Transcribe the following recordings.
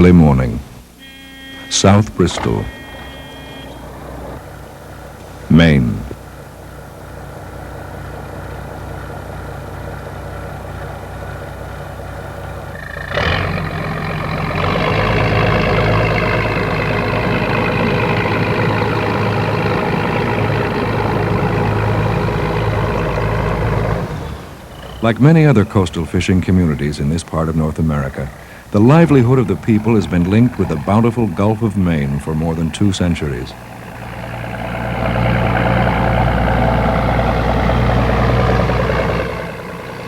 early morning. South Bristol, Maine. Like many other coastal fishing communities in this part of North America, the livelihood of the people has been linked with the bountiful Gulf of Maine for more than 2 centuries.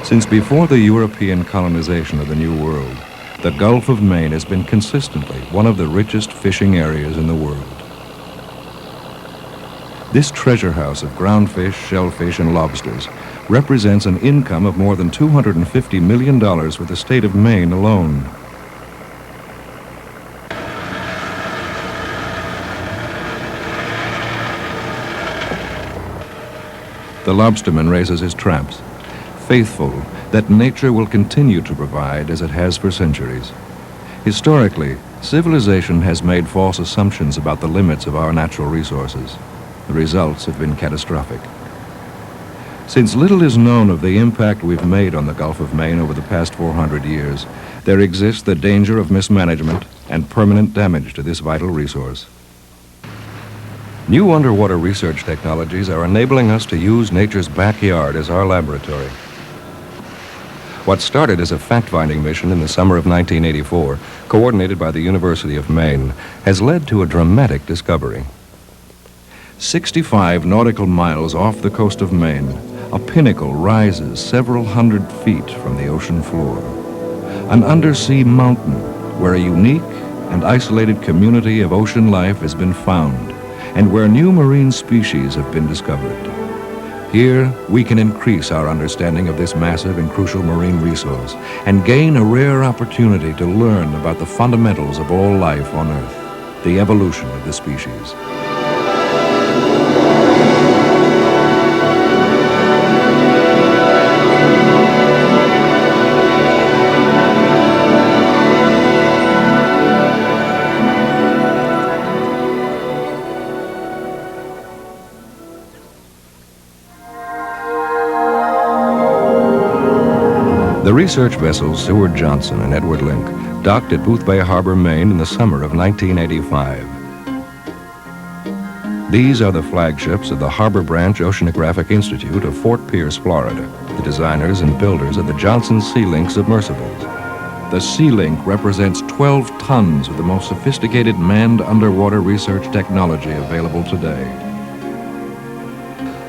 Since before the European colonization of the New World, the Gulf of Maine has been consistently one of the richest fishing areas in the world. This treasure house of groundfish, shellfish, and lobsters represents an income of more than $250 million for the state of Maine alone. The lobsterman raises his traps, faithful that nature will continue to provide as it has for centuries. Historically, civilization has made false assumptions about the limits of our natural resources. The results have been catastrophic. Since little is known of the impact we've made on the Gulf of Maine over the past 400 years, there exists the danger of mismanagement and permanent damage to this vital resource. New underwater research technologies are enabling us to use nature's backyard as our laboratory. What started as a fact-finding mission in the summer of 1984, coordinated by the University of Maine, has led to a dramatic discovery. 65 nautical miles off the coast of Maine, a pinnacle rises several hundred feet from the ocean floor. An undersea mountain where a unique and isolated community of ocean life has been found and where new marine species have been discovered. Here, we can increase our understanding of this massive and crucial marine resource and gain a rare opportunity to learn about the fundamentals of all life on Earth, the evolution of the species. The research vessels Seward Johnson and Edward Link docked at Boothbay Harbor, Maine in the summer of 1985. These are the flagships of the Harbor Branch Oceanographic Institute of Fort Pierce, Florida, the designers and builders of the Johnson Sea Link submersibles. The Sea Link represents 12 tons of the most sophisticated manned underwater research technology available today.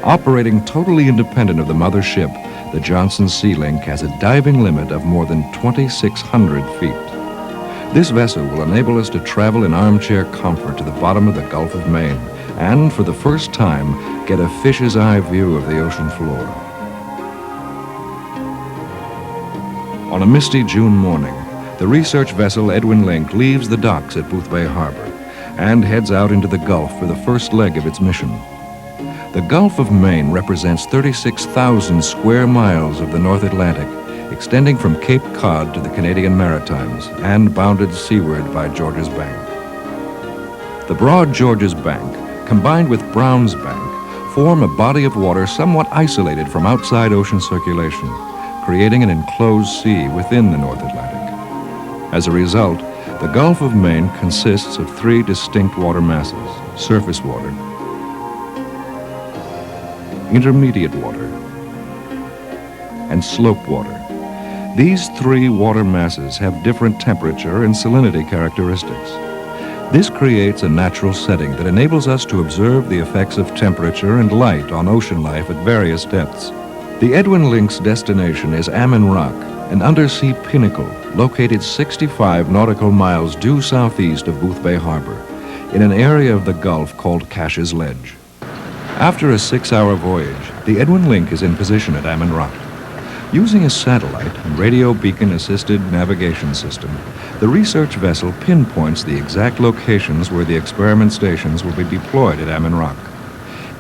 Operating totally independent of the mother ship, the Johnson Sea Link has a diving limit of more than 2,600 feet. This vessel will enable us to travel in armchair comfort to the bottom of the Gulf of Maine and, for the first time, get a fish's eye view of the ocean floor. On a misty June morning, the research vessel Edwin Link leaves the docks at Boothbay Harbor and heads out into the Gulf for the first leg of its mission. The Gulf of Maine represents 36,000 square miles of the North Atlantic, extending from Cape Cod to the Canadian Maritimes and bounded seaward by Georges Bank. The broad Georges Bank, combined with Browns Bank, form a body of water somewhat isolated from outside ocean circulation, creating an enclosed sea within the North Atlantic. As a result, the Gulf of Maine consists of 3 distinct water masses: surface water, intermediate water, and slope water. These 3 water masses have different temperature and salinity characteristics. This creates a natural setting that enables us to observe the effects of temperature and light on ocean life at various depths. The Edwin Link's destination is Ammen Rock, an undersea pinnacle located 65 nautical miles due southeast of Boothbay Harbor, in an area of the Gulf called Cash's Ledge. After a 6-hour voyage, the Edwin Link is in position at Ammen Rock. Using a satellite and radio beacon-assisted navigation system, the research vessel pinpoints the exact locations where the experiment stations will be deployed at Ammen Rock.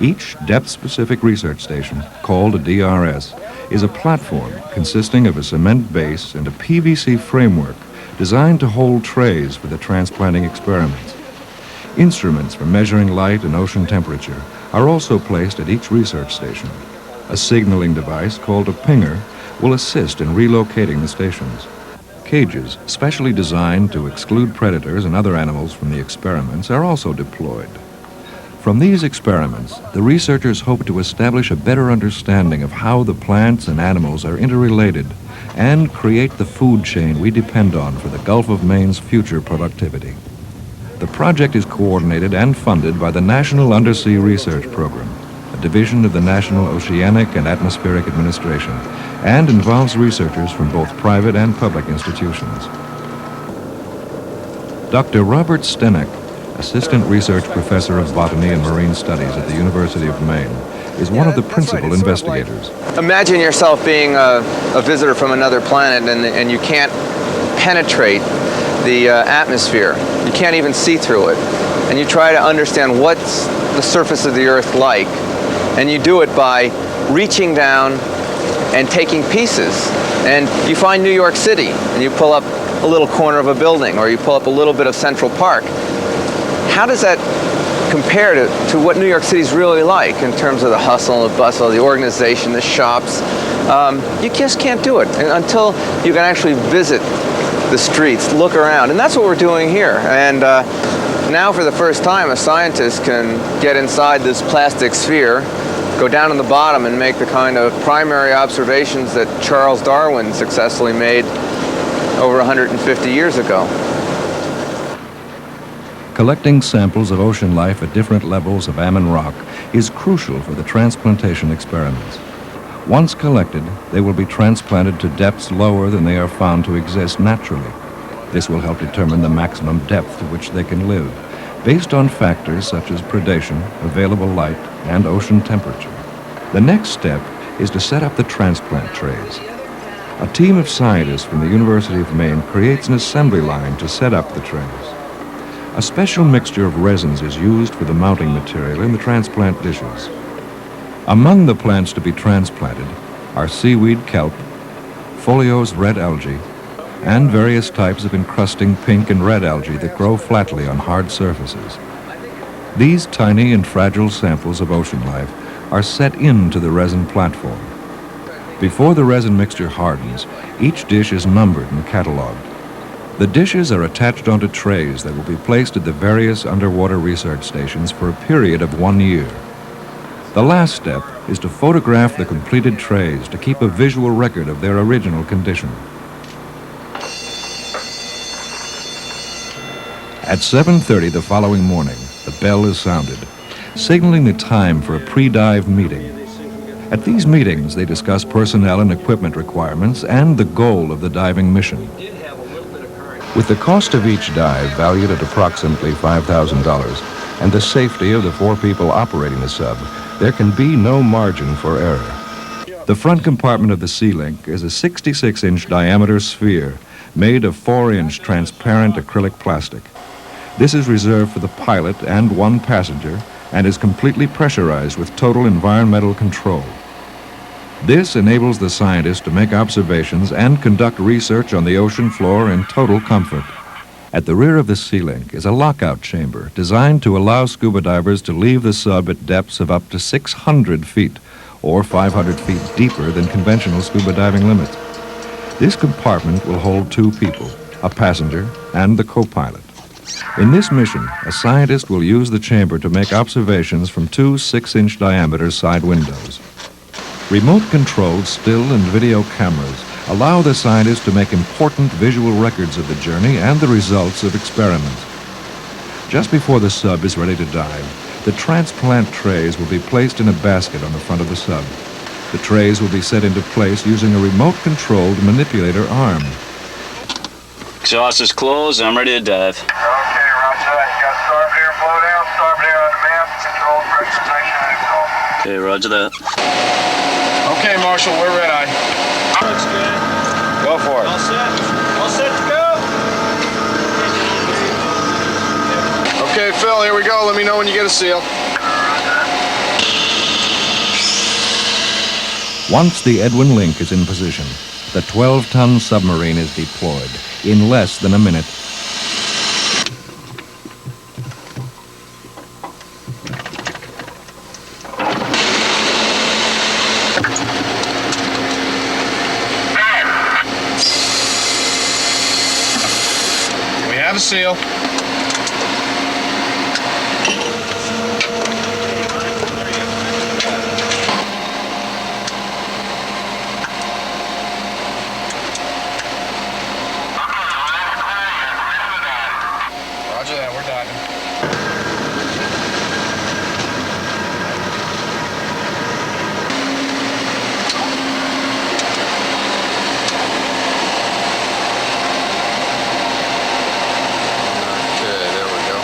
Each depth-specific research station, called a DRS, is a platform consisting of a cement base and a PVC framework designed to hold trays for the transplanting experiments. Instruments for measuring light and ocean temperature are also placed at each research station. A signaling device called a pinger will assist in relocating the stations. Cages, specially designed to exclude predators and other animals from the experiments, are also deployed. From these experiments, the researchers hope to establish a better understanding of how the plants and animals are interrelated and create the food chain we depend on for the Gulf of Maine's future productivity. The project is coordinated and funded by the National Undersea Research Program, a division of the National Oceanic and Atmospheric Administration, and involves researchers from both private and public institutions. Dr. Robert Stenek, Assistant Research Professor of Botany and Marine Studies at the University of Maine, is one of the principal investigators. Imagine yourself being a visitor from another planet and you can't penetrate the atmosphere. You can't even see through it. And you try to understand what's the surface of the Earth like. And you do it by reaching down and taking pieces. And you find New York City, and you pull up a little corner of a building, or you pull up a little bit of Central Park. How does that compare to what New York City's really like in terms of the hustle and the bustle, the organization, the shops? You just can't do it until you can actually visit the streets, look around. And that's what we're doing here. And now for the first time, a scientist can get inside this plastic sphere, go down to the bottom and make the kind of primary observations that Charles Darwin successfully made over 150 years ago. Collecting samples of ocean life at different levels of Ammen Rock is crucial for the transplantation experiments. Once collected, they will be transplanted to depths lower than they are found to exist naturally. This will help determine the maximum depth to which they can live, based on factors such as predation, available light, and ocean temperature. The next step is to set up the transplant trays. A team of scientists from the University of Maine creates an assembly line to set up the trays. A special mixture of resins is used for the mounting material in the transplant dishes. Among the plants to be transplanted are seaweed kelp, foliose red algae, and various types of encrusting pink and red algae that grow flatly on hard surfaces. These tiny and fragile samples of ocean life are set into the resin platform. Before the resin mixture hardens, each dish is numbered and cataloged. The dishes are attached onto trays that will be placed at the various underwater research stations for a period of 1 year. The last step is to photograph the completed trays to keep a visual record of their original condition. At 7:30 the following morning, the bell is sounded, signaling the time for a pre-dive meeting. At these meetings, they discuss personnel and equipment requirements and the goal of the diving mission. With the cost of each dive valued at approximately $5,000 and the safety of the 4 people operating the sub, there can be no margin for error. The front compartment of the Sea Link is a 66-inch diameter sphere made of 4-inch transparent acrylic plastic. This is reserved for the pilot and 1 passenger and is completely pressurized with total environmental control. This enables the scientists to make observations and conduct research on the ocean floor in total comfort. At the rear of the Sea Link is a lockout chamber designed to allow scuba divers to leave the sub at depths of up to 600 feet, or 500 feet deeper than conventional scuba diving limits. This compartment will hold 2 people, a passenger and the co-pilot. In this mission, a scientist will use the chamber to make observations from 2 6-inch diameter side windows. Remote-controlled still and video cameras allow the scientists to make important visual records of the journey and the results of experiments. Just before the sub is ready to dive, the transplant trays will be placed in a basket on the front of the sub. The trays will be set into place using a remote-controlled manipulator arm. Exhaust is closed and I'm ready to dive. Okay, roger that. You got starboard air flow down, starboard air on demand, control pressurization and install. Okay, roger that. Okay, Marshall, we're ready. Looks good. Go for it. All set. All set to go. Okay, Phil, here we go. Let me know when you get a seal. Once the Edwin Link is in position, the 12-ton submarine is deployed, in less than a minute. We have a seal. Roger that, we're diving. Okay, there we go.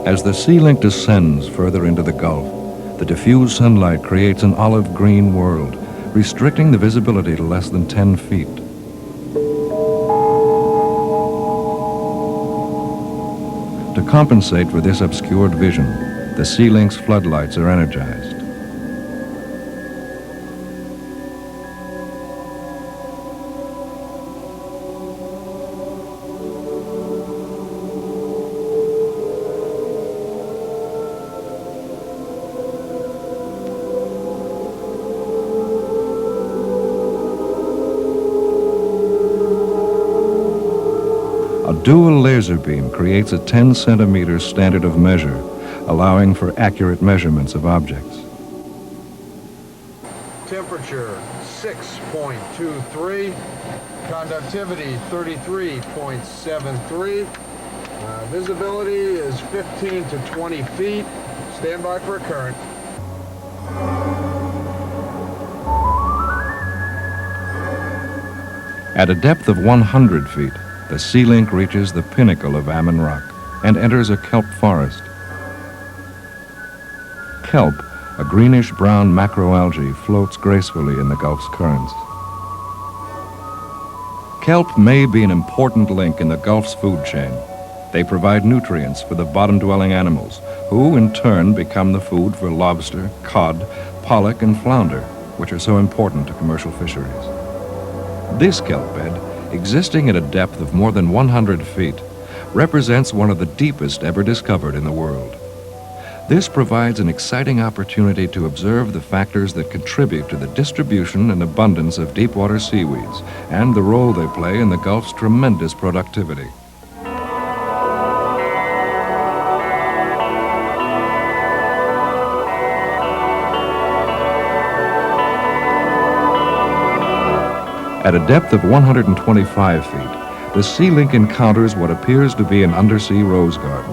As the sea link descends further into the Gulf, the diffused sunlight creates an olive-green world, restricting the visibility to less than 10 feet. To compensate for this obscured vision, the sea link's floodlights are energized. A dual laser beam creates a 10-centimeter standard of measure, allowing for accurate measurements of objects. Temperature 6.23, conductivity 33.73, visibility is 15 to 20 feet. Stand by for a current. At a depth of 100 feet, the sea link reaches the pinnacle of Ammen Rock and enters a kelp forest. Kelp, a greenish-brown macroalgae, floats gracefully in the Gulf's currents. Kelp may be an important link in the Gulf's food chain. They provide nutrients for the bottom-dwelling animals, who in turn become the food for lobster, cod, pollock, and flounder, which are so important to commercial fisheries. This kelp bed, existing at a depth of more than 100 feet, represents one of the deepest ever discovered in the world. This provides an exciting opportunity to observe the factors that contribute to the distribution and abundance of deepwater seaweeds and the role they play in the Gulf's tremendous productivity. At a depth of 125 feet, the sea link encounters what appears to be an undersea rose garden.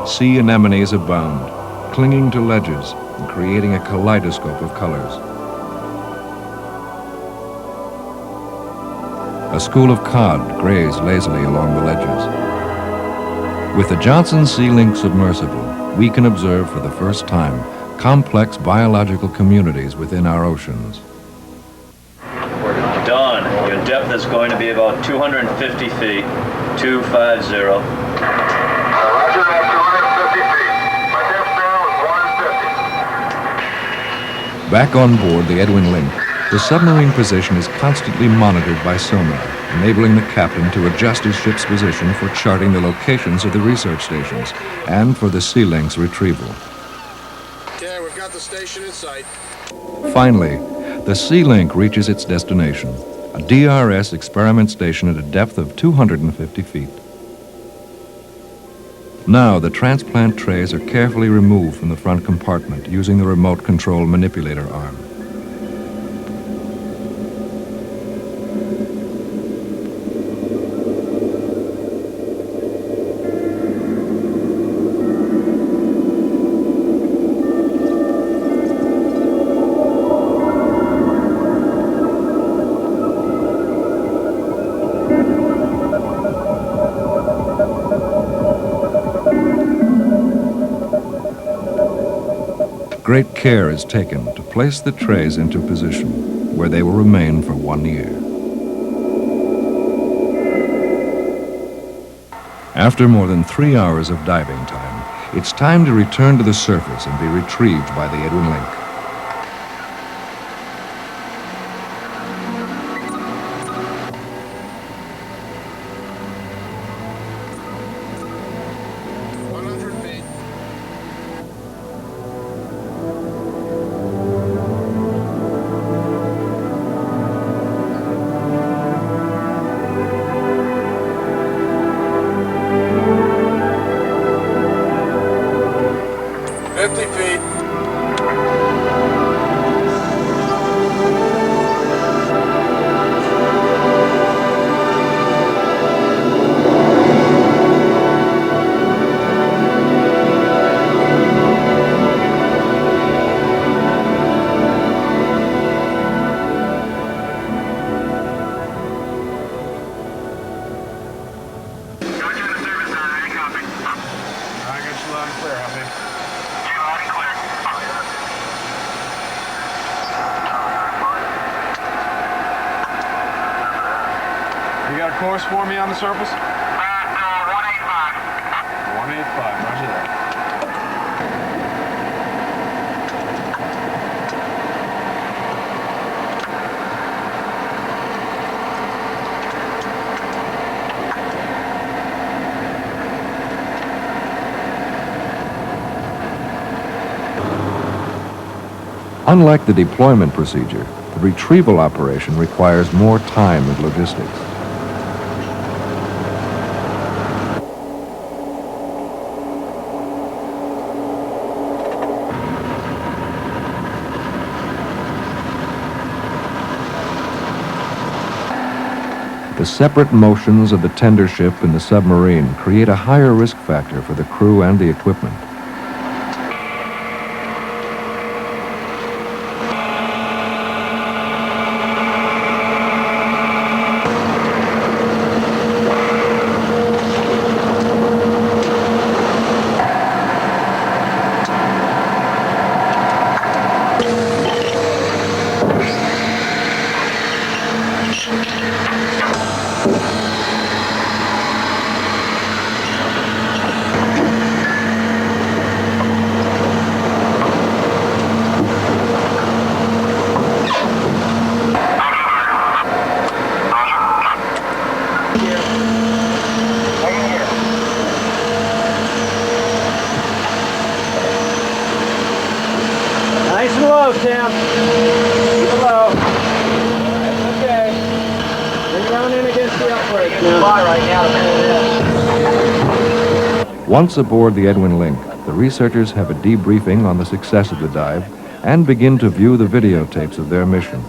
Sea anemones abound, clinging to ledges and creating a kaleidoscope of colors. A school of cod graze lazily along the ledges. With the Johnson Sea Link submersible, we can observe for the first time complex biological communities within our oceans. Done. Your depth is going to be about 250 feet, 250. Roger that, 250 feet. My depth now is 150. Back on board the Edwin Link, the submarine position is constantly monitored by sonar, enabling the captain to adjust his ship's position for charting the locations of the research stations and for the sea link's retrieval. Okay, we've got the station in sight. Finally, the sea link reaches its destination, a DRS experiment station at a depth of 250 feet. Now, the transplant trays are carefully removed from the front compartment using the remote control manipulator arm. great care is taken to place the trays into position, where they will remain for 1 year. After more than 3 hours of diving time, it's time to return to the surface and be retrieved by the Edwin Link. You got a course for me on the surface? 185. 185, roger that. Unlike the deployment procedure, the retrieval operation requires more time and logistics. The separate motions of the tender ship and the submarine create a higher risk factor for the crew and the equipment. Nice and low, Tim. Keep it low. That's okay. Bring it on in against the upright now. Right now. Once aboard the Edwin Link, the researchers have a debriefing on the success of the dive and begin to view the videotapes of their mission.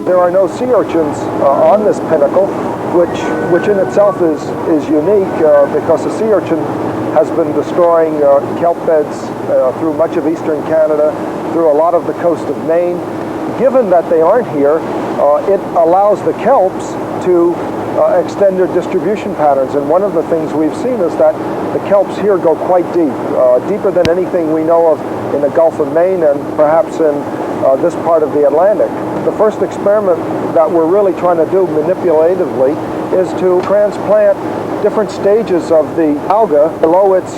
There are no sea urchins on this pinnacle, which in itself is unique because the sea urchin has been destroying kelp beds through much of eastern Canada, through a lot of the coast of Maine. Given that they aren't here, it allows the kelps to extend their distribution patterns. And one of the things we've seen is that the kelps here go quite deep, deeper than anything we know of in the Gulf of Maine and perhaps in this part of the Atlantic. The first experiment that we're really trying to do manipulatively is to transplant different stages of the alga below its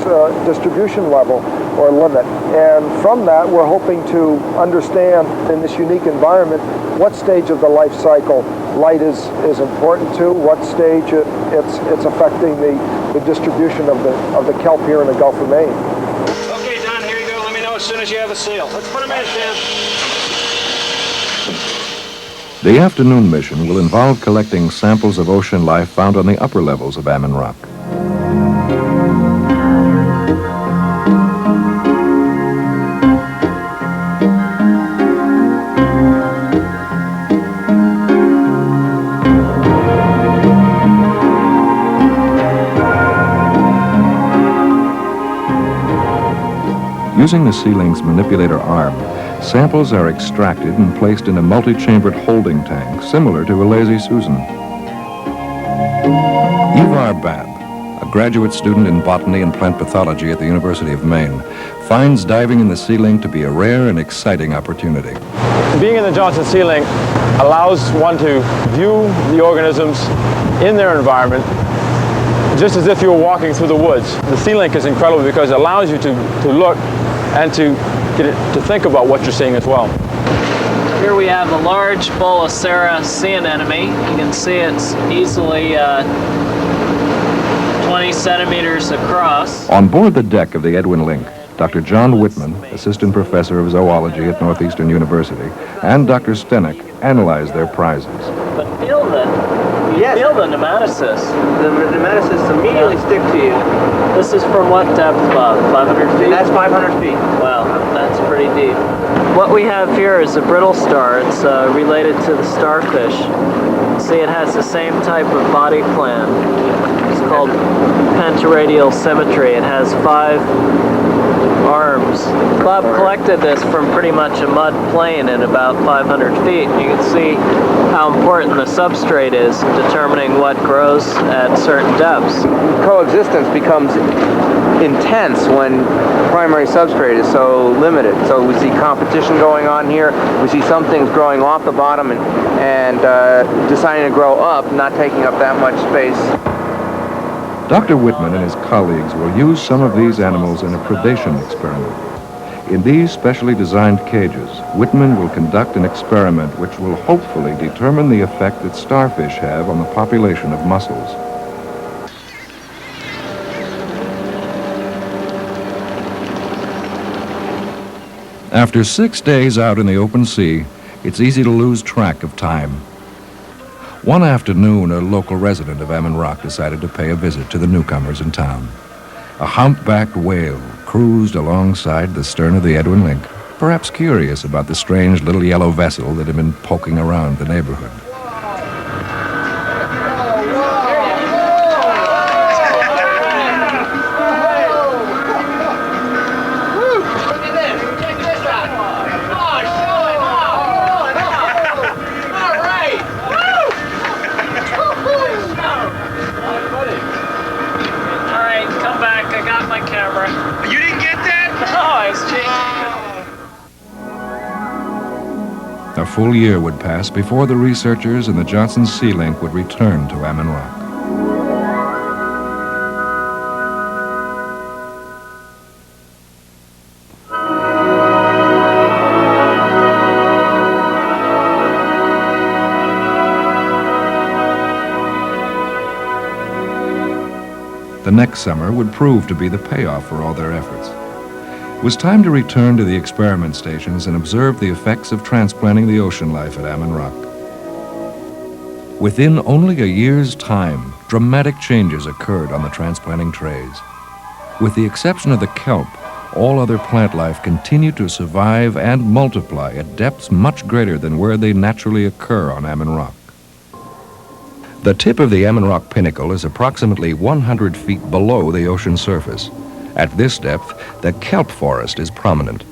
distribution level or limit. And from that, we're hoping to understand in this unique environment what stage of the life cycle light is important to, what stage it's affecting the distribution of the kelp here in the Gulf of Maine. Okay, Don, here you go. Let me know as soon as you have a seal. Let's put them in, Tim. The afternoon mission will involve collecting samples of ocean life found on the upper levels of Ammen Rock. Using the sea link's manipulator arm, samples are extracted and placed in a multi-chambered holding tank similar to a Lazy Susan. Ivar Babb, a graduate student in botany and plant pathology at the University of Maine, finds diving in the sea link to be a rare and exciting opportunity. Being in the Johnson Sea Link allows one to view the organisms in their environment just as if you were walking through the woods. The sea link is incredible because it allows you to look and to think about what you're seeing as well. Here we have a large Bolacera sea anemone. You can see it's easily 20 centimeters across. On board the deck of the Edwin Link, Dr. John Whitman, assistant professor of zoology at Northeastern University, and Dr. Stenek analyzed their prizes. But feel the nematocysts. The nematocysts immediately stick to you. This is from what depth, Bob? 500 feet? That's 500 feet. Wow, that's pretty deep. What we have here is a brittle star. It's related to the starfish. See, it has the same type of body plan. It's called pentaradial symmetry. It has 5 arms. Bob collected this from pretty much a mud plain at about 500 feet. You can see how important the substrate is in determining what grows at certain depths. Coexistence becomes intense when primary substrate is so limited. So we see competition going on here. We see some things growing off the bottom and deciding to grow up, not taking up that much space. Dr. Whitman and his colleagues will use some of these animals in a predation experiment. In these specially designed cages, Whitman will conduct an experiment which will hopefully determine the effect that starfish have on the population of mussels. After 6 days out in the open sea, it's easy to lose track of time. One afternoon, a local resident of Ammen Rock decided to pay a visit to the newcomers in town. A humpbacked whale cruised alongside the stern of the Edwin Link, perhaps curious about the strange little yellow vessel that had been poking around the neighborhood. A full year would pass before the researchers in the Johnson Sea Link would return to Ammen Rock. The next summer would prove to be the payoff for all their efforts. It was time to return to the experiment stations and observe the effects of transplanting the ocean life at Ammen Rock. Within only a year's time, dramatic changes occurred on the transplanting trays. With the exception of the kelp, all other plant life continued to survive and multiply at depths much greater than where they naturally occur on Ammen Rock. The tip of the Ammen Rock Pinnacle is approximately 100 feet below the ocean surface. At this depth, the kelp forest is prominent.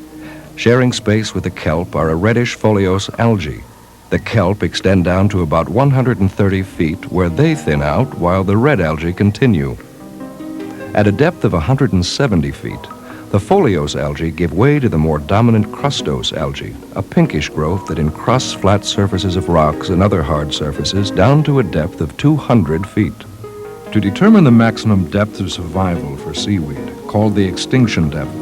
Sharing space with the kelp are a reddish foliose algae. The kelp extend down to about 130 feet, where they thin out while the red algae continue. At a depth of 170 feet, the foliose algae give way to the more dominant crustose algae, a pinkish growth that encrusts flat surfaces of rocks and other hard surfaces down to a depth of 200 feet. To determine the maximum depth of survival for seaweed, called the extinction depth,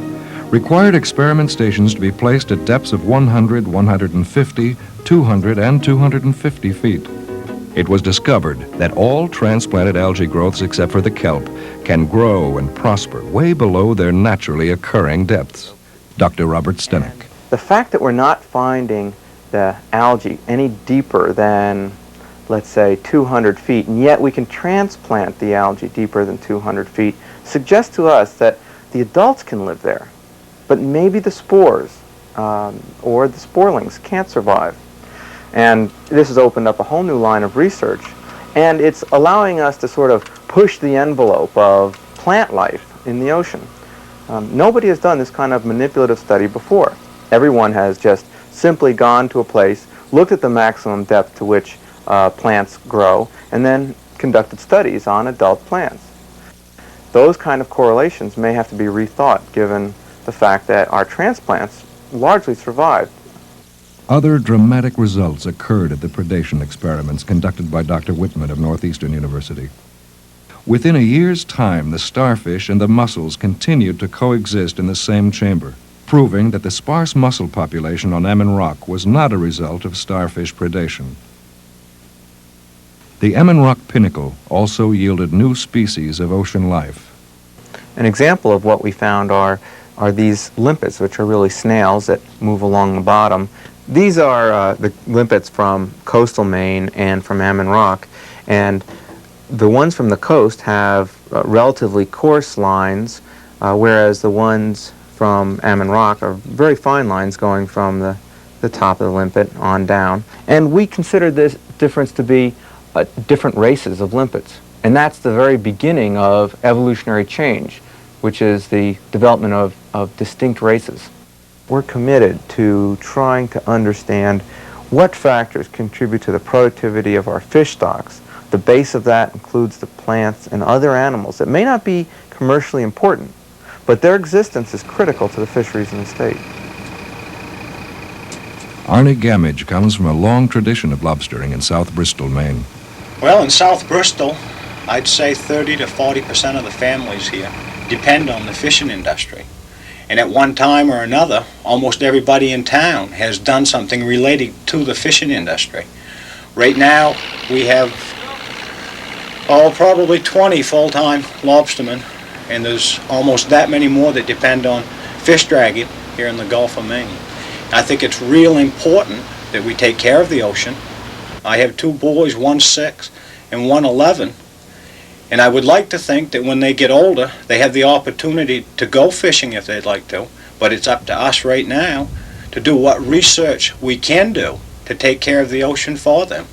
required experiment stations to be placed at depths of 100, 150, 200, and 250 feet. It was discovered that all transplanted algae growths except for the kelp can grow and prosper way below their naturally occurring depths. Dr. Robert Stenek. The fact that we're not finding the algae any deeper than, let's say, 200 feet, and yet we can transplant the algae deeper than 200 feet, suggests to us that the adults can live there, but maybe the spores or the sporelings can't survive. And this has opened up a whole new line of research, and it's allowing us to sort of push the envelope of plant life in the ocean. Nobody has done this kind of manipulative study before. Everyone has just simply gone to a place, looked at the maximum depth to which plants grow, and then conducted studies on adult plants. Those kind of correlations may have to be rethought given the fact that our transplants largely survived. Other dramatic results occurred at the predation experiments conducted by Dr. Whitman of Northeastern University. Within a year's time, the starfish and the mussels continued to coexist in the same chamber, proving that the sparse mussel population on Ammen Rock was not a result of starfish predation. The Ammen Rock Pinnacle also yielded new species of ocean life. An example of what we found are these limpets, which are really snails that move along the bottom. These are the limpets from coastal Maine and from Ammen Rock, and the ones from the coast have relatively coarse lines, whereas the ones from Ammen Rock are very fine lines going from the top of the limpet on down. And we consider this difference to be different races of limpets. And that's the very beginning of evolutionary change, which is the development of distinct races. We're committed to trying to understand what factors contribute to the productivity of our fish stocks. The base of that includes the plants and other animals that may not be commercially important, but their existence is critical to the fisheries in the state. Arnie Gamage comes from a long tradition of lobstering in South Bristol, Maine. Well, in South Bristol, I'd say 30 to 40% of the families here depend on the fishing industry. And at one time or another, almost everybody in town has done something related to the fishing industry. Right now, we have, probably 20 full-time lobstermen, and there's almost that many more that depend on fish dragging here in the Gulf of Maine. I think it's real important that we take care of the ocean. I have two boys, one 6 and one 11. And I would like to think that when they get older, they have the opportunity to go fishing if they'd like to. But it's up to us right now to do what research we can do to take care of the ocean for them.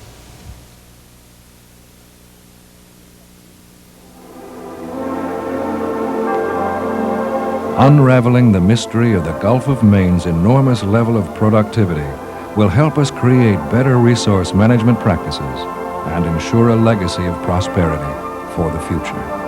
Unraveling the mystery of the Gulf of Maine's enormous level of productivity will help us create better resource management practices and ensure a legacy of prosperity for the future.